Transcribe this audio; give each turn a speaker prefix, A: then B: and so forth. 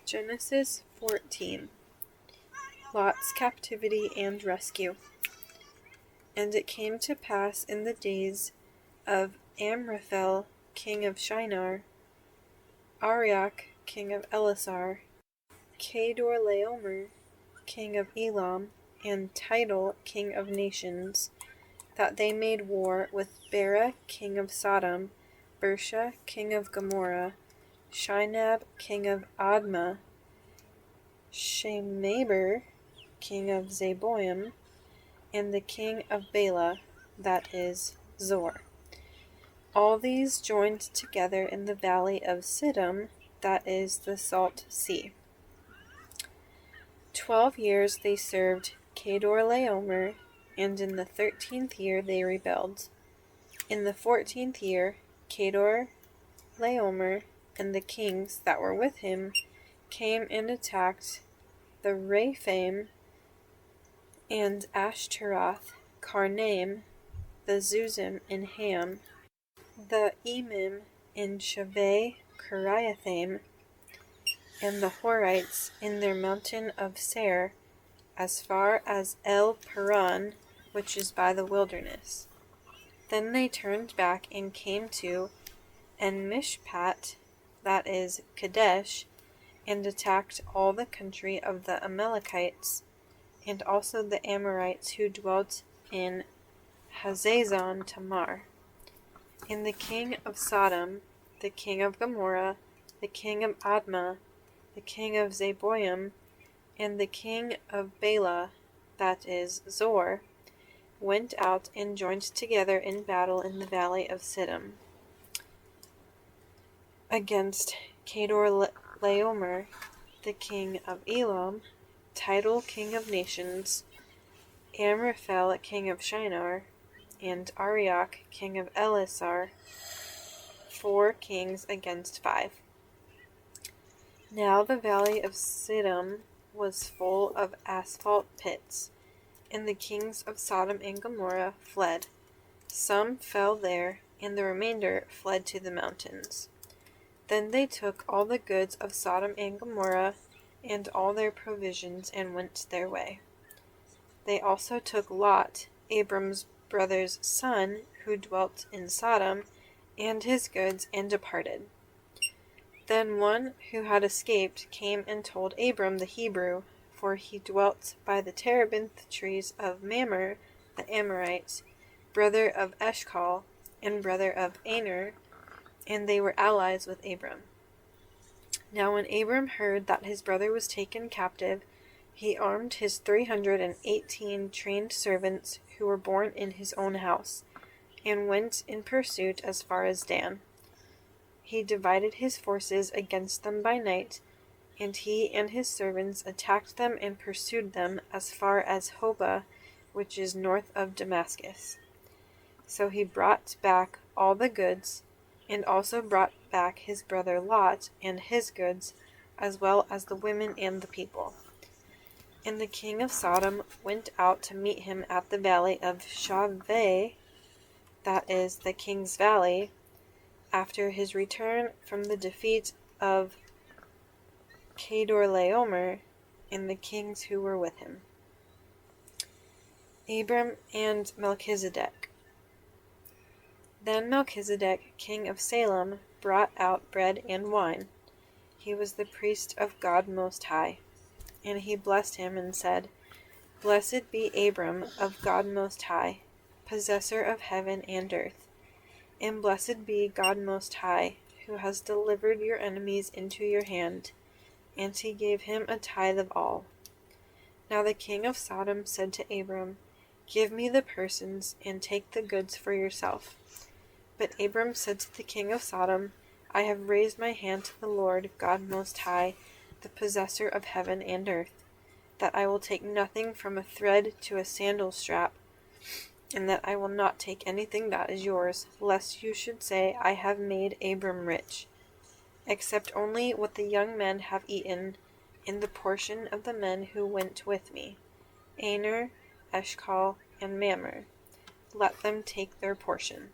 A: Genesis 14. Lot's captivity and rescue. And it came to pass in the days of Amraphel, king of Shinar, Arioch, king of Elasar, Kedorlaomer, king of Elam, and Tidal, king of nations, that they made war with Bera, king of Sodom, Bersha, king of Gomorrah, Shinab, king of Admah, Shemeber, king of Zeboim, and the king of Bela, that is, Zor. All these joined together in the valley of Siddim, that is, the Salt Sea. 12 years they served Kedorlaomer, and in the 13th year they rebelled. In the 14th year, Kedorlaomer and the kings that were with him came and attacked the Rephaim and Ashtaroth, Karnaim, the Zuzim in Ham, the Emim in Shaveh Kiriathaim, and the Horites in their mountain of Seir, as far as El Paran, which is by the wilderness. Then they turned back and came to En-Mishpat, that is, Kadesh, and attacked all the country of the Amalekites, and also the Amorites who dwelt in Hazazon Tamar. And the king of Sodom, the king of Gomorrah, the king of Admah, the king of Zeboim, and the king of Bela, that is, Zor, went out and joined together in battle in the valley of Siddim against Kedorlaomer, the king of Elam, Tidal, king of nations, Amraphel, king of Shinar, and Arioch, king of Elasar, 4 kings against 5. Now the valley of Siddim was full of asphalt pits, and the kings of Sodom and Gomorrah fled. Some fell there, and the remainder fled to the mountains. Then they took all the goods of Sodom and Gomorrah, and all their provisions, and went their way. They also took Lot, Abram's brother's son, who dwelt in Sodom, and his goods, and departed. Then one who had escaped came and told Abram the Hebrew, for he dwelt by the terebinth trees of Mamre the Amorite, brother of Eshcol, and brother of Aner, and they were allies with Abram. Now when Abram heard that his brother was taken captive, he armed his 318 trained servants who were born in his own house, and went in pursuit as far as Dan. He divided his forces against them by night, and he and his servants attacked them and pursued them as far as Hobah, which is north of Damascus. So he brought back all the goods, and also brought back his brother Lot and his goods, as well as the women and the people. And the king of Sodom went out to meet him at the valley of Shaveh, that is, the king's valley, after his return from the defeat of Kedorlaomer and the kings who were with him. Abram and Melchizedek. Then Melchizedek, king of Salem, brought out bread and wine. He was the priest of God Most High. And he blessed him and said, Blessed be Abram of God Most High, possessor of heaven and earth. And blessed be God Most High, who has delivered your enemies into your hand. And he gave him a tithe of all. Now the king of Sodom said to Abram, Give me the persons, and take the goods for yourself. But Abram said to the king of Sodom, I have raised my hand to the Lord God Most High, the possessor of heaven and earth, that I will take nothing from a thread to a sandal strap, and that I will not take anything that is yours, lest you should say, I have made Abram rich, except only what the young men have eaten, in the portion of the men who went with me, Aner, Eshcol, and Mamre. Let them take their portion.